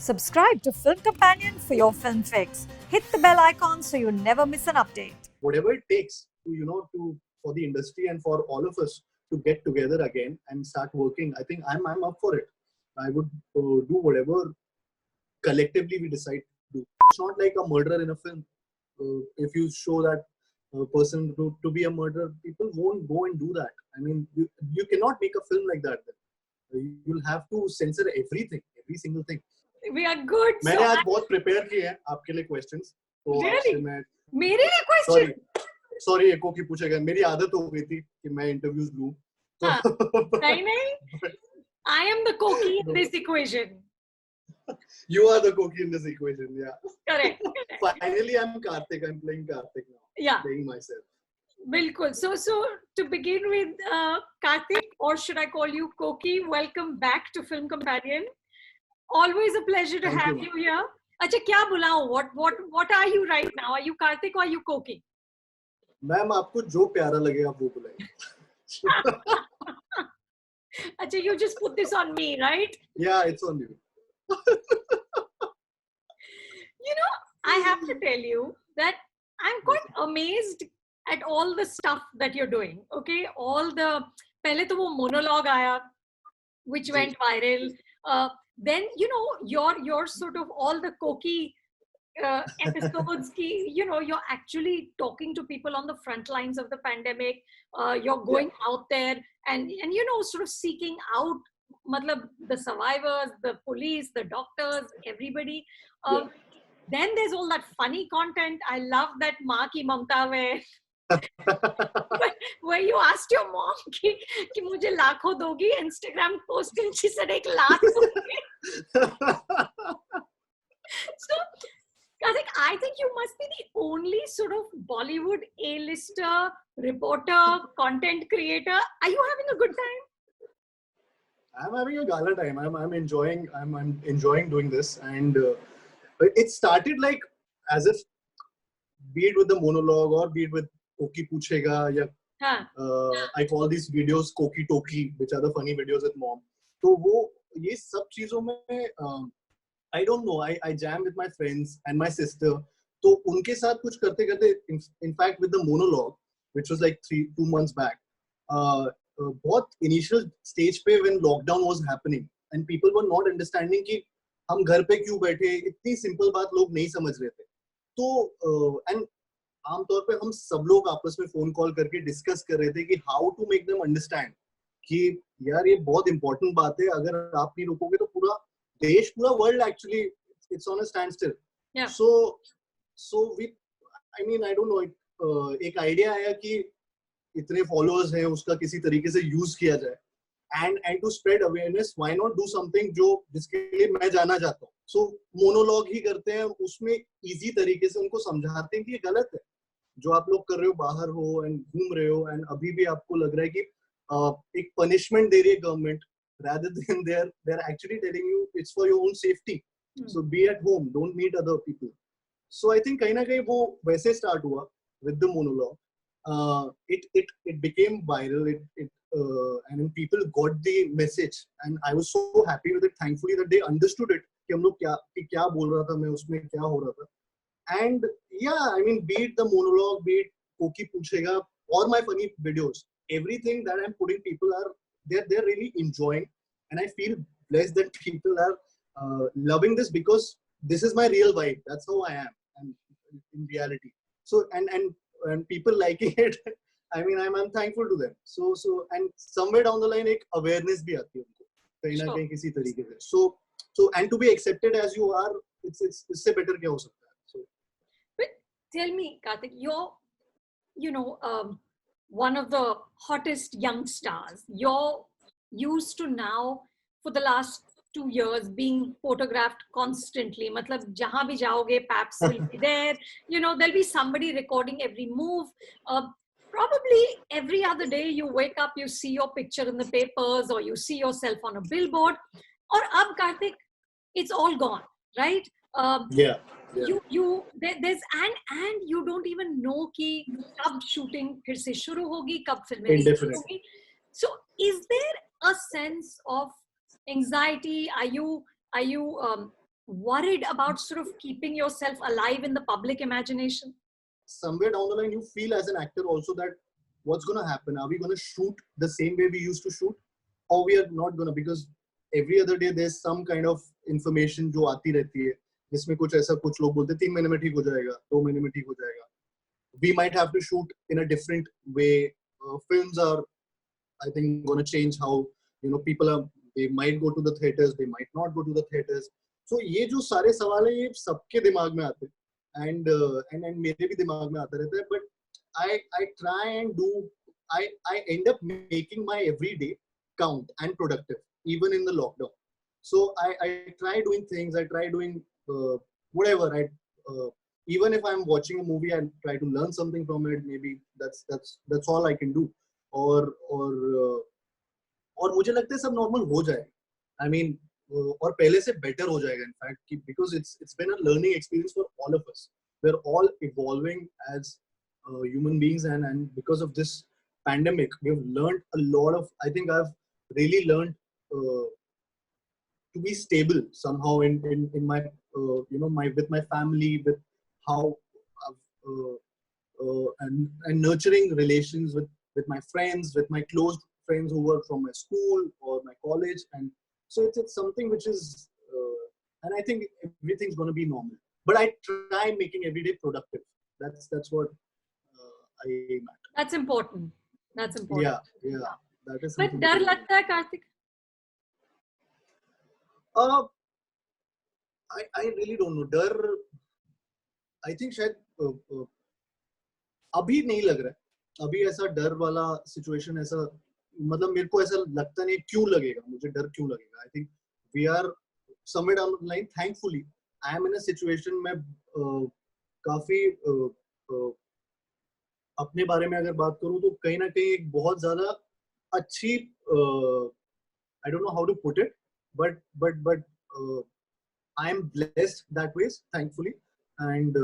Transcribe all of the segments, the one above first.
Subscribe to Film Companion for your film fix. Hit the bell icon so you never miss an update. Whatever it takes to for the industry and for all of us to get together again and start working. I think I'm up for it. I would do whatever collectively we decide to do. It's not like a murder in a film. If you show that person to be a murderer, people won't go and do that. I mean, you cannot make a film like that. You'll have to censor everything, every single thing. We are good. मैंने आज बहुत prepare किए हैं आपके लिए questions. तो Really? मैं मेरे लिए question? Sorry एको की पूछेगा. मेरी आदत हो गई थी कि मैं interviews लूं. नहीं. I am the cookie in this equation. You are the cookie in this equation, yeah. Correct. Finally, I'm Karthik. I'm playing Karthik now. Yeah. Playing myself. Bilkul. So to begin with, Karthik, or should I call you Koki? Welcome back to Film Companion. Always a pleasure to have you here. अच्छा क्या बुलाऊं? What are you right now? Are you Karthik or are you Koki? Ma'am आपको जो प्यारा लगे आप वो बुलाइए. अच्छा, you just put this on me, right? Yeah, it's on you. I have to tell you that I'm quite amazed at all the stuff that you're doing. Okay, all the पहले तो वो monologue आया, which went viral. Then your sort of all the Koki episodes ki, you're actually talking to people on the front lines of the pandemic. You're going out there and sort of seeking out matlab the survivors, the police, the doctors, everybody. Then there's all that funny content. I love that maa ki mamta where you asked your mom कि मुझे लाखों दोगी, Instagram post and she said एक लाख दोगी. So I think you must be the only sort of Bollywood A-lister, reporter, content creator. Are you having a good time? I'm having a gala time. I'm enjoying doing this, and it started like as if, be it with the monologue or be it with Koki Puchega, I call these videos Koki Toki, which are the funny videos with mom. So ये सब चीजों में I don't know. I jam with my friends and my sister. तो उनके साथ कुछ करते करते, in fact with the monologue, which was like 2 months back, बहुत initial stage पे when lockdown was happening and people were not understanding कि हम घर पे क्यों बैठे, इतनी simple बात लोग नहीं समझ रहे थे. तो and आमतौर पे हम सब लोग आपस में फोन कॉल करके डिस्कस कर रहे थे कि how to make them understand कि यार ये बहुत इंपॉर्टेंट बात है, अगर आप नहीं रोकोगे तो पूरा देश, पूरा world actually it's on a standstill. So we I mean I don't know, एक आइडिया आया कि इतने फॉलोअर्स हैं, उसका किसी तरीके से यूज किया जाए and to spread awareness, why not do something जिसके लिए मैं जाना चाहता हूँ. सो मोनोलॉग ही करते हैं, उसमें इजी तरीके से उनको समझाते हैं कि ये गलत है जो आप लोग कर रहे हो, बाहर हो एंड घूम रहे हो एंड अभी भी आपको लग रहा है कि एक पनिशमेंट दे रही है government, rather than they're actually telling you it's for your own safety. So be at home, don't meet other people. So I think कहीं ना कहीं वो वैसे start हुआ with the monologue. It became viral. And then people got the message, and I was so happy with it. Thankfully that they understood it. कि हम लोग क्या बोल रहा था मैं, उसमें क्या हो रहा था. And yeah, I mean, be it the monologue, be it Koki Puchega, or my funny videos, everything that I'm putting, people are they're really enjoying, and I feel blessed that people are loving this because this is my real vibe. That's how I am, and in reality. So and people liking it. I mean, I'm thankful to them. So and somewhere down the line, एक awareness भी आती है उनको कहीं ना कहीं किसी तरीके से. So and to be accepted as you are, it's इससे better क्या हो सकता है. So. But tell me, Karthik, you're one of the hottest young stars. You're used to now for the last 2 years being photographed constantly. Matlab jahan bhi jaoge, Paps will be there. There'll be somebody recording every move. Probably every other day you wake up, you see your picture in the papers or you see yourself on a billboard. Or ab Karthik, it's all gone, right? Yeah. There's and you don't even know कि कब shooting फिर से शुरू होगी, कब फिल्में शुरू होगी. So is there a sense of anxiety? Are you worried about sort of keeping yourself alive in the public imagination? Somewhere down the line, you feel as an actor also that what's going to happen? Are we going to shoot the same way we used to shoot, or we are not going to? Because every other day there's some kind of information जो आती रहती है, जिसमें कुछ ऐसा कुछ लोग बोलते हैं 3 महीने में ठीक हो जाएगा, 2 महीने में ठीक हो जाएगा. We might have to shoot in a different way. Films are, I think, going to change how people are. They might go to the theaters, they might not go to the theaters. So ये जो सारे सवाल हैं ये सबके दिमाग में आते हैं. And मेरे भी दिमाग में आता रहता है. But I try and do. I end up making my everyday count and productive, even in the lockdown. So I try doing things. I try doing whatever. Even if I'm watching a movie, I try to learn something from it. Maybe that's all I can do. और मुझे लगता है सब normal हो जाएगा. I mean, और पहले से better हो जाएगा. In fact, because it's been a learning experience for all of us. We're all evolving as human beings, and because of this pandemic, we've learned a lot of. I think I've really learned to be stable somehow in my with my family, with how and nurturing relations with my friends, with my close friends who work from my school or my college. And so it's something which is and I think everything's going to be normal, but I try making every day productive. That's what I aim at. That's important. Yeah, that is But something डर that लगता है Kartik? I really don't know. डर I think शायद अभी नहीं लग रहा है. अभी ऐसा डर वाला सिचुएशन ऐसा मतलब मेरे को ऐसा लगता नहीं. क्यों लगेगा मुझे डर? क्यों लगेगा? I think we are somewhere down the line. Thankfully, I am in a situation में काफी अपने बारे में अगर बात करूं तो कहीं ना कहीं एक बहुत ज्यादा अच्छी I don't know how to put it, but I am blessed that way, thankfully. And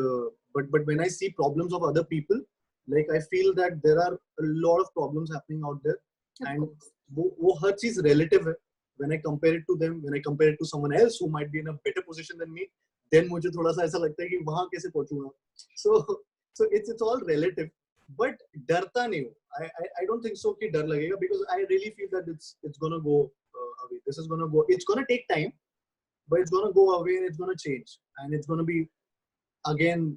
but when I see problems of other people, like I feel that there are a lot of problems happening out there, and वो हर चीज relative है. When I compare it to them, when I compare it to someone else who might be in a better position than me, then मुझे थोड़ा सा ऐसा लगता है कि वहाँ कैसे पहुँचूंगा. So it's all relative. But डरता नहीं हूँ. I don't think so कि डर लगेगा, because I really feel that it's gonna go away. This is gonna go. It's gonna take time, but it's gonna go away and it's gonna change, and it's gonna be again.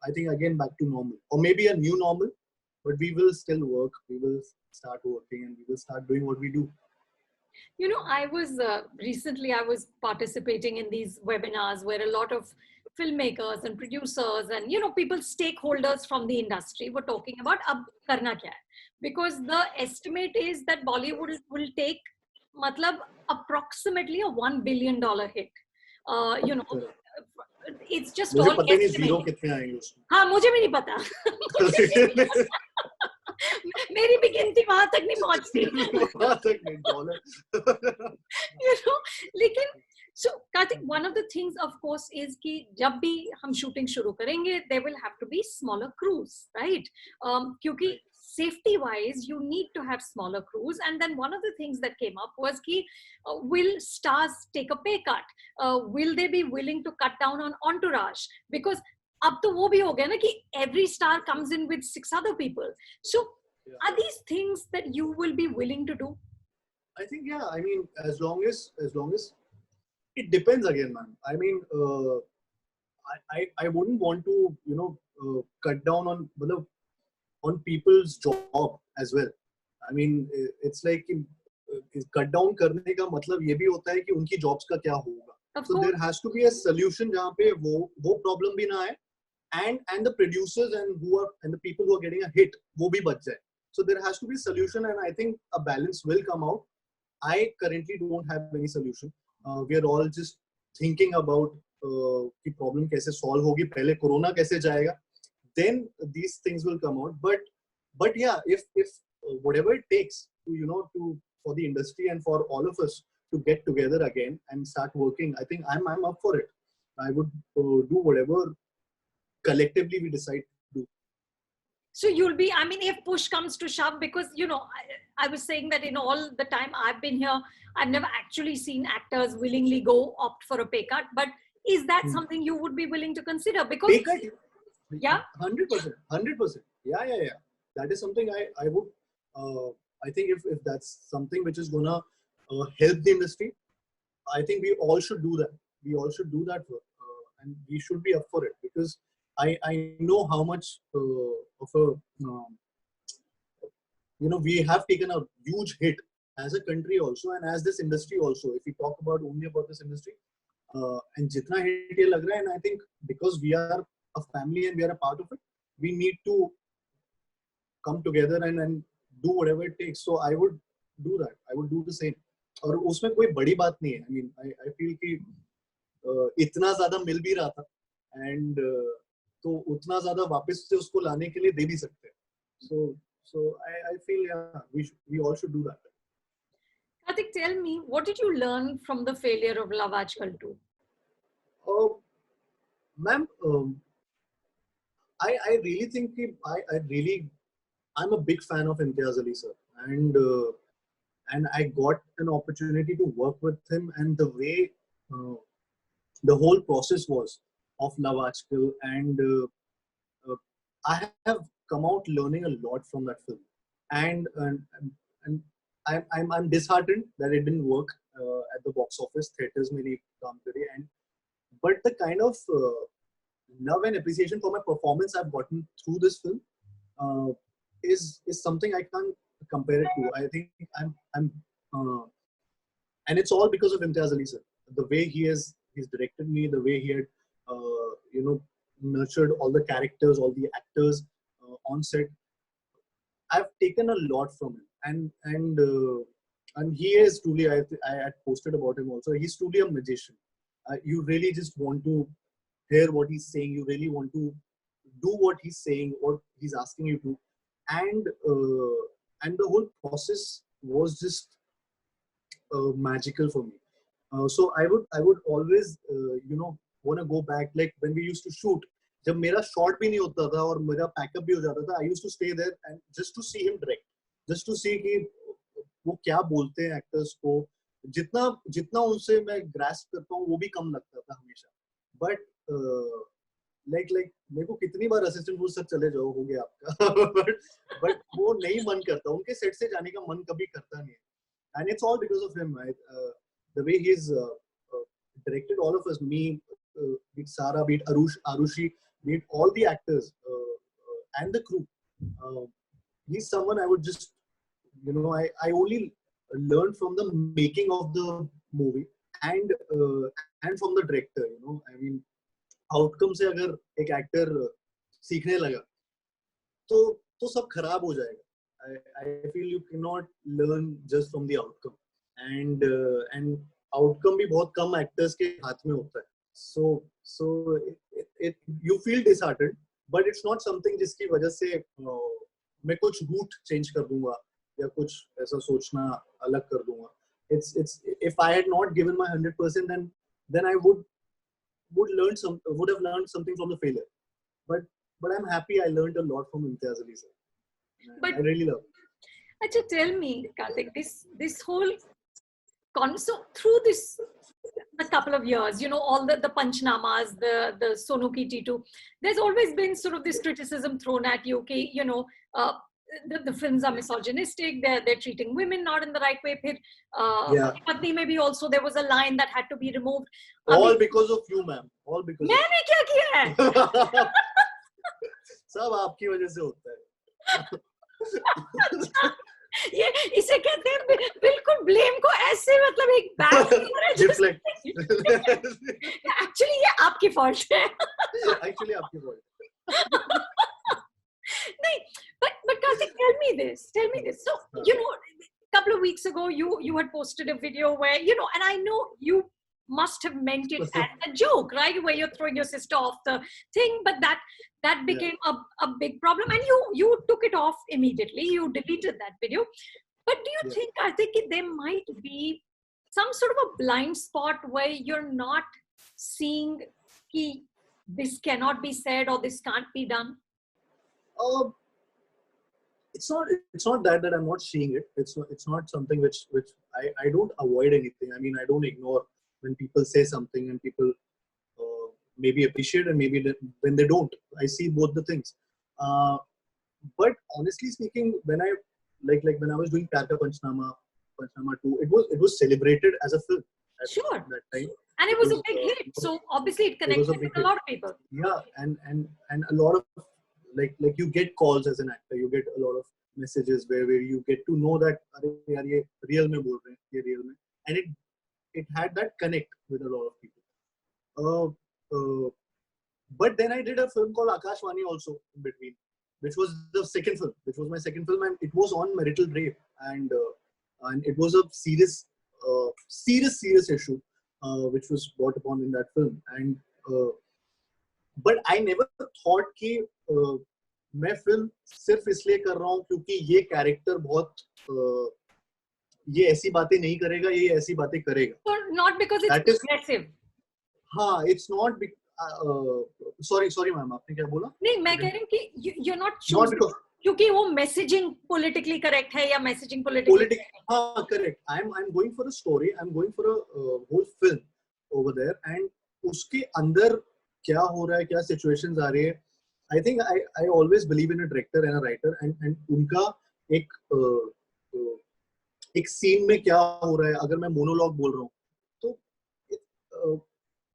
I think again back to normal, or maybe a new normal. But we will still work. We will start working, and we will start doing what we do. You know, I was recently I was participating in these webinars where a lot of filmmakers and producers and people, stakeholders from the industry were talking about ab karna kya hai, because the estimate is that Bollywood will take matlab approximately a $1 billion hit. You know, it's just मुझे all पता ही नहीं zero estimated. कितने आएंगे उसमें. हाँ, मुझे भी नहीं पता. मेरी भी गिनती वहां तक नहीं पहुंचती. वहाँ तक नहीं डॉलर. लेकिन so Karthik, one of the things of course is कि जब भी हम shooting शुरू करेंगे, there will have to be smaller crews, right? क्योंकि safety wise you need to have smaller crews. And then one of the things that came up was कि will stars take a pay cut? Will they be willing to cut down on entourage? Because अब तो वो भी हो गया ना कि every star comes in with 6 other people. So are these things that you will be willing to do? I think yeah. I mean, as long as it depends again, man. I mean, I wouldn't want to cut down on people's job as well. I mean, it's like cut down करने का मतलब ये भी होता है कि उनकी jobs का क्या होगा. So there has to be a solution जहाँ पे वो problem भी ना आए, and the producers and the people who are getting a hit वो भी बच जाए. So there has to be a solution, and I think a balance will come out. I currently don't have any solution. We are all just thinking about कि problem कैसे solve होगी, पहले corona कैसे जाएगा, then these things will come out. But yeah, if whatever it takes to for the industry and for all of us to get together again and start working, I think I'm up for it. I would do whatever collectively we decide to do. So you'll be, I mean, if push comes to shove, because, you know, I was saying that in all the time I've been here, I've never actually seen actors willingly go opt for a pay cut. But is that something you would be willing to consider? Because, Pay cut? yeah, 100%. 100%. Yeah. That is something I would, I think if that's something which is gonna help the industry, I think we all should do that. We all should do that work, and we should be up for it, because I know how much of a we have taken a huge hit as a country also, and as this industry also. If we talk about only about this industry, and jitna hit ye lag raha hai, and I think because we are a family and we are a part of it, we need to come together and do whatever it takes. So I would do that. I would do the same. और उसमें कोई बड़ी बात नहीं है. I mean, I feel कि इतना ज़्यादा मिल भी रहा था, and तो उतना ज़्यादा वापस से उसको लाने के लिए दे भी सकते हैं. So I feel we all should do that. Karthik, tell me, what did you learn from the failure of Love Aajkal 2? Ma'am, I really think I'm a big fan of Imtiaz Ali sir, and I got an opportunity to work with him, and the way the whole process was of Love Aajkal, and I have come out learning a lot from that film, and I'm disheartened that it didn't work at the box office. Theaters mein nahi kaam kare, but the kind of love and appreciation for my performance I've gotten through this film is something I can't compare it to. I think I'm and it's all because of Imtiaz Ali sir. The way he's directed me, the way he had nurtured all the characters, all the actors on set. I've taken a lot from him, and he is truly. I had posted about him also. He's truly a magician. You really just want to hear what he's saying. You really want to do what he's saying, what he's asking you to, and the whole process was just magical for me. So I would always want to go back, like when we used to shoot. जब मेरा shot भी नहीं होता था और मेरा pack up भी हो जाता था, I used to stay there and just to see him direct, just to see कि वो क्या बोलते हैं एक्टर्स को. जितना उनसे मैं ग्रास्प करता हूँ वो भी कम लगता था हमेशा. बट लाइक मेरे को कितनी बार असिस्टेंट बोल सर चले जाओ, हो गया आपका. बट वो नहीं मन करता, उनके सेट से जाने का मन कभी करता नहीं है. And it's all because of him, right? The way he's directed all of us, me, be it Sara, be it Arushi, be it all the actors and the crew. He's someone I would just, I only learned from the making of the movie and from the director. I mean, outcome से अगर एक actor सीखने लगा, तो सब खराब हो जाएगा. I feel you cannot learn just from the outcome, and outcome भी बहुत कम actors के हाथ में होता है. So you feel disheartened, but it's not something जिसकी वजह से मैं कुछ route change कर दूंगा या कुछ ऐसा सोचना अलग कर दूंगा. It's if I had not given my 100%, then I would have learned something from the failure. But I'm happy I learned a lot from Imtiaz Ali sir. But I really love it. Achha, tell me, Karthik, this whole so through this a couple of years, all the Panchnamas, the Sonu Ki Titu, there's always been sort of this criticism thrown at you, okay, the films are misogynistic, they're treating women not in the right way. Patni maybe also there was a line that had to be removed. All because of you, ma'am. All because मैंने क्या किया है? सब आपकी वजह से होता है. ये इसे कहते हैं बिल्कुल ब्लेम को ऐसे मतलब एक बैक एक्चुअली ये आपकी फॉल्ट है. एक्चुअली आपकी फॉल्ट नहीं, but Karthik, tell me this. So a couple of weeks ago you had posted a video where and I know you must have meant it as a joke, right? Where you're throwing your sister off the thing, but that became a big problem, and you took it off immediately. You deleted that video. But do you think, I think there might be some sort of a blind spot where you're not seeing this cannot be said or this can't be done? it's not that I'm not seeing it. It's not something which I don't avoid anything. I mean, I don't ignore when people say something and people maybe appreciate and maybe when they don't. I see both the things. Uh, but honestly speaking, when I when I was doing Pyar Ka Panchnama 2, it was celebrated as a film Sure. at that time. And it was a big hit. So obviously it It was connected a big with a hit. lot of people. Yeah, and a lot of like you get calls as an actor, you get a lot of messages where you get to know that "Arey yaar, ye real mein bol rahe hain, ye real mein," and it had that connect with a lot of people. Uh, uh, but then I did a film called Akashvani also in between, which was the second film, which was my second film, and it was on marital rape, and it was a serious issue, which was brought upon in that film, and but I never thought कि मैं film सिर्फ इसलिए कर रहा हूँ क्योंकि ये character बहुत ये ऐसी बातें नहीं करेगा, ये ऐसी बातें करेगा. So not because it's That is- aggressive. हाँ, it's not. Sorry मैम, आपने क्या बोला? नहीं, मैं कह रही हूँ कि you're not Not choosing because क्योंकि वो मैसेजिंग politically correct है या मैसेजिंग politically हाँ, correct. I'm going for a story. I'm going for a whole film over there, and उसके अंदर क्या हो रहा है, क्या situations आ रही है. I think I always believe in a director and a writer, and उनका एक scene में क्या हो रहा है. अगर मैं monologue बोल रहा हूँ, तो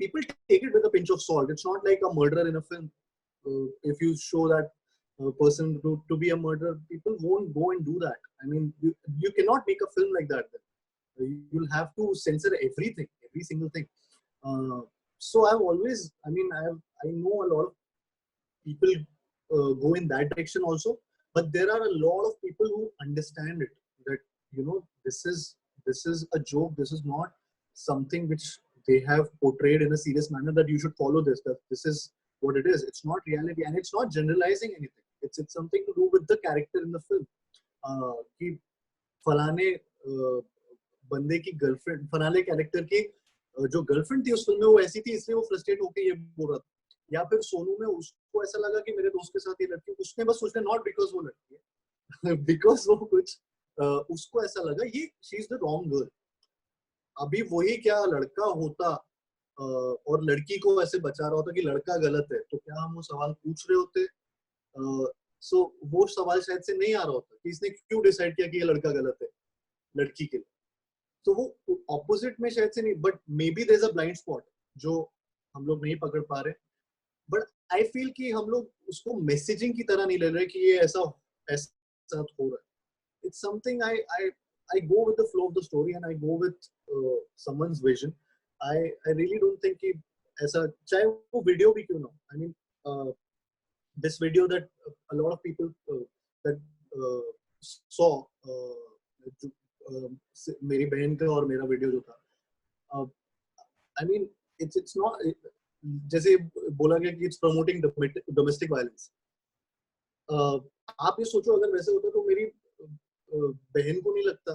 people take it with a pinch of salt. It's not like a murderer in a film. If you show that person to be a murderer, people won't go and do that. I mean, you cannot make a film like that. You'll have to censor everything, every single thing. So I've always, I mean, I know a lot of people go in that direction also, but there are a lot of people who understand it, that this is a joke. This is not something which they have portrayed in a serious manner, that you should follow this, that this is what it is. It's not reality, and it's not generalizing anything. It's something to do with the character in the film. कि फलाने बंदे की girlfriend, फलाने character की जो girlfriend थी उस film में, वो ऐसी थी इसलिए वो फ्रस्ट्रेट होकर ये बोल रहा था. या फिर सोनू में उसको ऐसा लगा कि मेरे दोस्त के साथ ये लड़की, उसने बस सोचा नॉट बिकॉज वो लड़की है, बिकॉज वो कुछ उसको ऐसा लगा ये she is the wrong girl. अभी वही क्या लड़का होता और लड़की को ऐसे बचा रहा होता कि लड़का गलत है, तो क्या हम वो सवाल पूछ रहे होते? सो वो सवाल शायद से नहीं आ रहा होता कि इसने क्यों डिसाइड किया कि ये लड़का गलत है लड़की के लिए. तो वो ऑपोजिट में शायद से नहीं, but maybe there is a blind spot जो हम लोग नहीं पकड़ पा रहे. बट आई फील कि हम लोग उसको मैसेजिंग की तरह नहीं ले रहे कि ये ऐसा हो रहा है. It's something I go with the flow of the story, and I go with someone's vision. I really don't think कि ऐसा, चाहे वो वीडियो भी क्यों ना. I mean, this video that a lot of people that saw, मेरी बहन का और मेरा वीडियो जो था, I mean, it's not, जैसे बोला गया कि it's promoting domestic violence. आप ये सोचो अगर वैसे होता तो मेरी बहन को नहीं लगता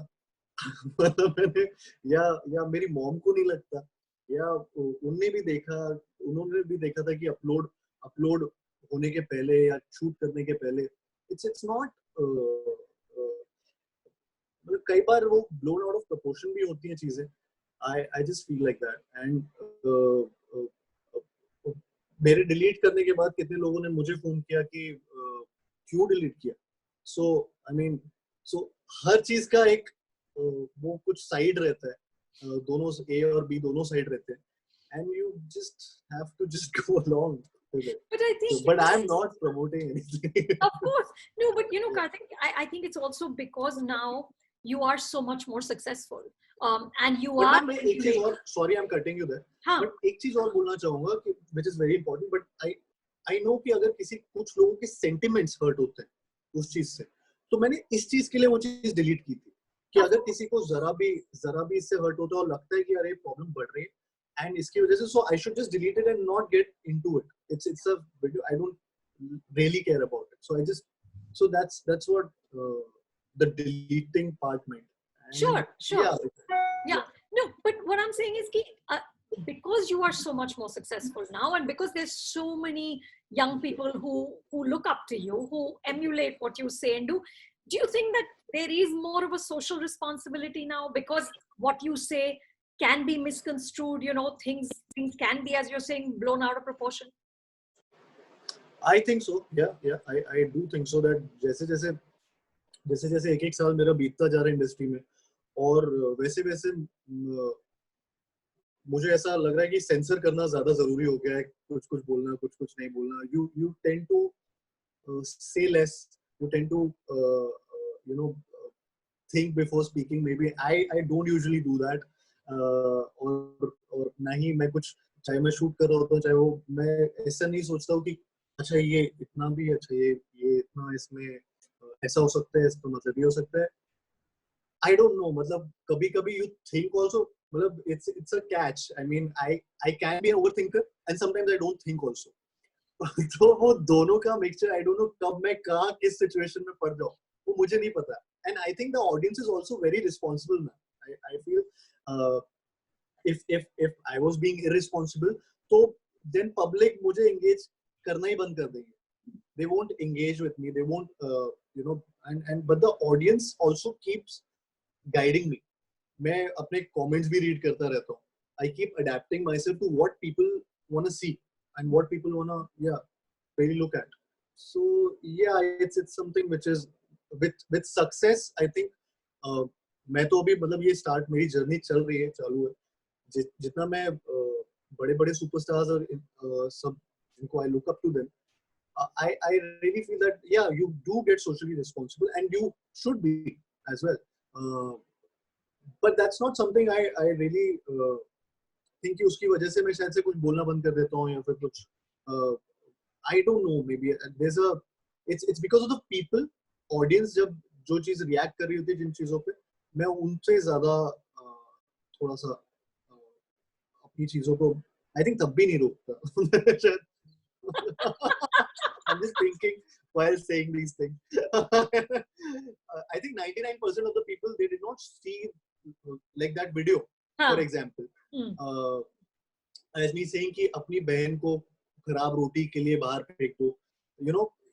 मैंने या मेरी मॉम को नहीं लगता, या उन्होंने भी देखा था कि अपलोड होने के पहले या शूट करने के पहले इट्स नॉट, मतलब कई बार वो ब्लोन आउट ऑफ प्रोपोर्शन भी होती हैं चीजें. I just feel like that. And मेरे डिलीट करने के बाद कितने लोगों ने मुझे फोन किया कि क्यों डिलीट किया. सो आई मीन, सो हर चीज का एक वो कुछ साइड रहता है, दोनों ए और बी दोनों साइड रहते हैं, and you just have to just go along with it. But I think But I'm not promoting anything. Of course. No, but Karthik, I think it's also because now you are so much more successful. And you But are. मैं एक चीज और, sorry I'm cutting you there. हाँ. But एक चीज और बोलना चाहूंगा कि which is very important. But I know कि अगर कुछ लोगों के sentiments hurt होते हैं उस चीज से, तो मैंने इस चीज के लिए वो चीज डिलीट की थी कि अगर किसी को जरा भी इससे हर्ट होता है और लगता है कि अरे प्रॉब्लम बढ़ रही है एंड इसकी वजह से, so I should just delete it and not get into it. It's a video, I don't really care about it, so I just, so that's what the deleting part meant. Sure. Yeah. No, but what I'm saying is ki, because you are so much more successful now, and because there's so many young people who look up to you, who emulate what you say and do, do you think that there is more of a social responsibility now, because what you say can be misconstrued, you know, things can be, as you're saying, blown out of proportion? I think so. I do think so that जैसे जैसे एक एक साल मेरा बीतता जा रहा है इंडस्ट्री में, और वैसे वैसे मुझे ऐसा लग रहा है कि सेंसर करना ज्यादा जरूरी हो गया है. कुछ कुछ बोलना, कुछ कुछ नहीं बोलना. You tend to say less. You tend to you know think before speaking. Maybe I don't usually do that. और ना ही मैं कुछ, चाहे मैं शूट कर रहा होता हूँ, चाहे वो, मैं ऐसा नहीं सोचता हूँ कि अच्छा ये इतना भी, अच्छा ये इतना इसमें ऐसा हो सकता है, इसका मतलब ये हो सकता है. I don't know. मतलब कभी कभी you think also. मतलब it's a catch. I mean I can be an overthinker and sometimes I don't think also. तो वो दोनों का मिक्सचर, I don't know कब मैं कहाँ किस सिचुएशन में पड़ जाऊँ, वो मुझे नहीं पता. And I think the audience is also very responsible now. I feel if I was being irresponsible, तो then public मुझे engage करना ही बंद कर देंगे. They won't engage with me. They won't and but the audience also keeps guiding me. मैं अपने comments भी read करता रहता हूँ. I keep adapting myself to what people want to see and what people want to really look at. So it's something which is with success. I think मैं तो अभी मतलब ये start, मेरी journey चल रही है, चालू है. जितना मैं बड़े बड़े superstars और सब जिनको I look up to them, I really feel that you do get socially responsible and you should be as well. But that's not something I really think कि उसकी वजह से मैं शायद से कुछ बोलना बंद कर देता हूँ या फिर कुछ. I don't know, maybe it's because of the people, audience. जब जो चीज react कर रही होती है जिन चीजों पे, मैं उनसे ज्यादा थोड़ा सा अपनी चीजों को I think तब भी नहीं रोकता. शायद. I'm just thinking while saying these things. I think 99% of the people, they did not see like that video, for example. As me saying कि अपनी बहन को खराब रोटी के लिए बाहर फेंक दो,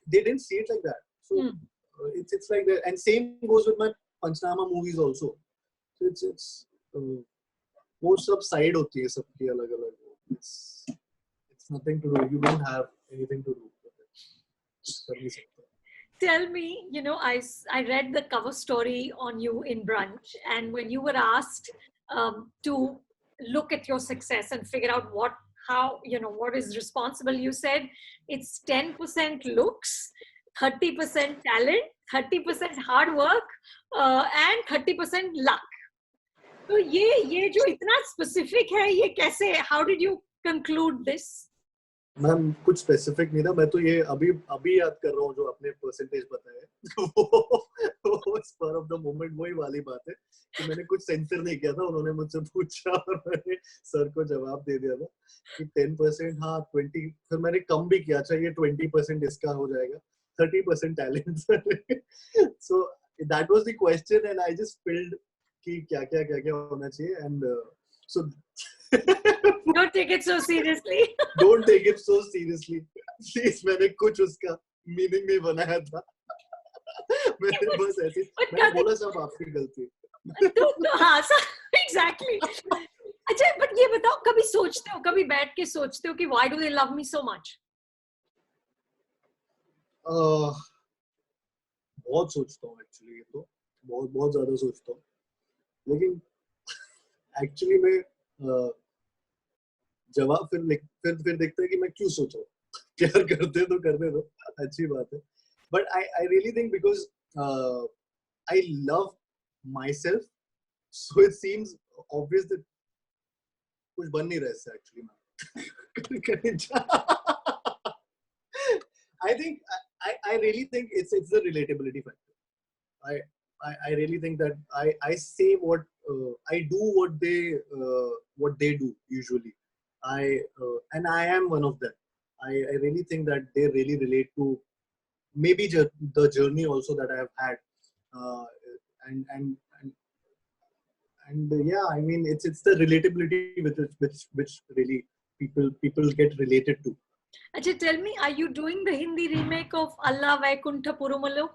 they didn't see it like that. So it's like that, and same goes with my Panchnama movies also. So it's वो सब side होती है सबकी अलग अलग. It's nothing to do. You don't have anything to do with it. Tell me, I read the cover story on you in Brunch, and when you were asked to look at your success and figure out what is responsible, you said it's 10% looks, 30% talent, 30% hard work, and 30% luck. तो ये जो इतना specific है, ये कैसे? How did you conclude this? Ma'am कुछ specific नहीं था. मैं तो ये अभी याद कर रहा हूँ जो आपने परसेंटेज बताया. वो स्पर ऑफ द मोमेंट वही वाली बात है कि मैंने कुछ सेंसर नहीं किया था. उन्होंने मुझसे पूछा और मैंने सर को जवाब दे दिया था कि 10%, हाँ 20. फिर मैंने कम भी किया, अच्छा ये 20% इसका हो जाएगा, 30% talent. So that was the question and I just field कि क्या क्या होना चाहिए. And so Don't take it so seriously. Don't take it so seriously. Please, मैंने कुछ उसका मीनिंग नहीं बनाया था. मैंने बस ऐसे मैंने बोला सब आपकी गलती है. तो हाँ exactly. अच्छा, but ये बताओ, कभी सोचते हो, कभी बैठ के सोचते हो कि why do they love me so much? बहुत सोचता हूँ एक्चुअली. ये तो बहुत ज्यादा सोचता हूँ, लेकिन एक्चुअली मैं जवाब फिर देखता है कि मैं क्यों सोच रहा हूँ. प्यार करते तो करने दो, अच्छी बात है. But I really think because I love my self, so it seems obvious that कुछ बन नहीं रहा इससे actually. I really think it's the relatability factor. I really think that I say what I do what they do usually. And I am one of them. I really think that they really relate to maybe the journey also that I have had. And yeah, I mean it's the relatability which really people get related to. Achha, tell me, are you doing the Hindi remake of Allah Vaikuntha Purumalu?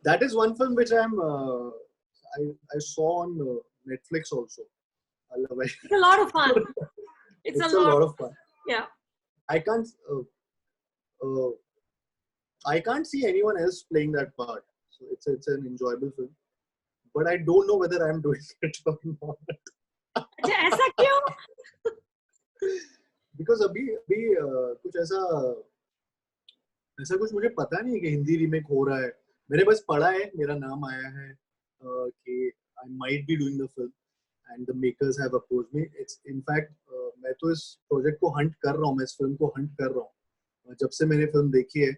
That is one film which I saw on Netflix also. Otherwise, It's a lot of fun. It's it's a a lot. lot of fun. Yeah. I can't uh, I can't see anyone else playing that part. So it's an enjoyable film. But I don't know whether I'm doing it or not. अच्छा, ऐसा क्यों? Because अभी अभी कुछ ऐसा ऐसा कुछ मुझे पता नहीं है कि हिंदी रीमेक हो रहा है. मैंने बस पढ़ा है, मेरा नाम आया है कि I might be doing the film and the makers have approached me. It's in fact मैं तो इस प्रोजेक्ट को हंट कर रहा हूँ, मैं इस फिल्म को हंट कर रहा हूँ. जब से मैंने फिल्म देखी है,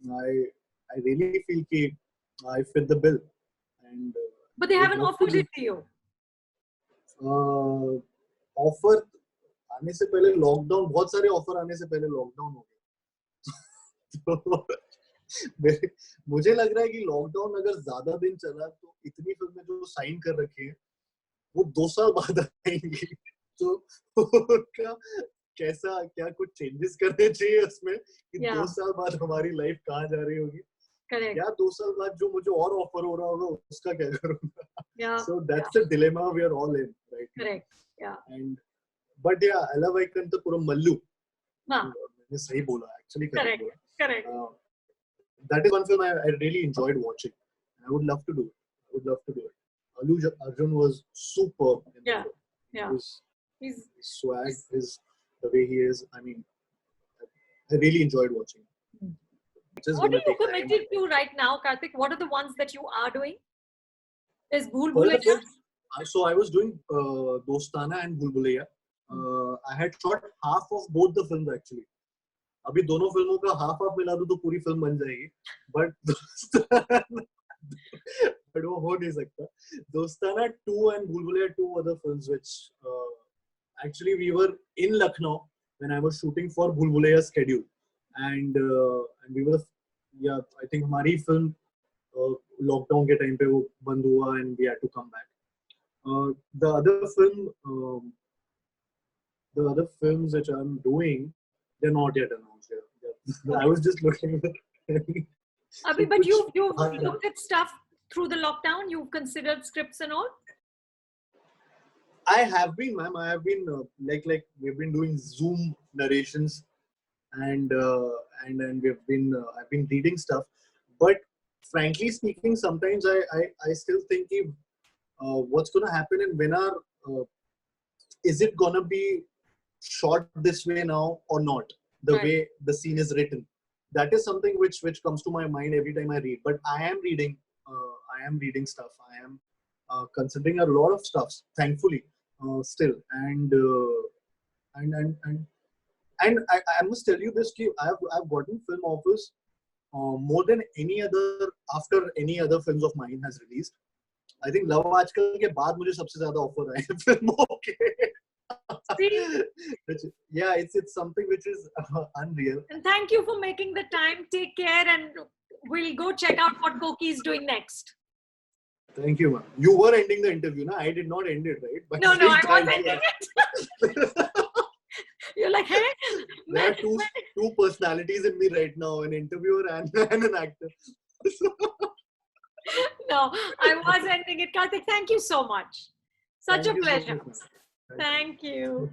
I really feel कि I fit the bill. And But they haven't offered it to you. Offer आने से पहले लॉकडाउन, बहुत सारे ऑफर आने से पहले लॉकडाउन हो गया. तो मुझे लग रहा है कि लॉकडाउन अगर ज्यादा दिन चला तो इतनी फिल्में जो साइन कर रखी है वो 2 साल बाद आएंगी. तो क्या कैसा क्या कुछ चेंजेस करने चाहिए उसमें कि 2 साल बाद हमारी लाइफ कहाँ जा रही होगी. Correct. क्या 2 साल बाद जो मुझे और ऑफर हो रहा होगा उसका क्या करूंगा. Yeah. So that's the dilemma we are all in right now. Correct. Yeah. And but yeah, Alaivaikunthapura Mallu. हाँ. मैंने सही बोला actually. Correct. Correct. That is one film I really enjoyed watching. I would love to do it. Allu Arjun was superb. Yeah. Yeah. His swag, the way he is. I mean, I really enjoyed watching. What are you committed to right now, Karthik? What are the ones that you are doing? There's Bhool Bhulaiya. So I was doing Dostana and Bhool Bhulaiya. I had shot half of both the films actually. अभी दोनों फिल्मों का half मिला दूं तो पूरी film बन जाएगी. But वो हो नहीं सकता. Dostana 2 and Bhool Bhulaiya 2 were the films which actually we were in Lucknow when I was shooting for Bhool Bhulaiya schedule. And we were, yeah, I think हमारी film lockdown के time पे वो बंद हुआ and we had to come back. The other films which I'm doing, they're not yet announced yet. I was just looking at Abhi, but you've looked at stuff through the lockdown. You've considered scripts and all. I have been, ma'am. I have been like we've been doing Zoom narrations. And we've been I've been reading stuff, but frankly speaking, sometimes I still think what's going to happen and when is it going to be shot this way now or not, the way the scene is written. That is something which comes to my mind every time I read. But I am reading stuff. I am considering a lot of stuff, thankfully, still. And I must tell you this, I've gotten film offers more than any other, after any other films of mine has released. I think Love Aajkal के बाद मुझे सबसे ज़्यादा offer आए फिल्मों के. Yeah, it's something which is unreal. And thank you for making the time. Take care, and we'll go check out what Koki is doing next. Thank you, ma'am. You were ending the interview, na? I did not end it, right? But No, I was ending it. You're like, hey. There are two personalities in me right now, an interviewer and an actor. No, I was ending it. Karthik, thank you so much. Such a pleasure. Thank you.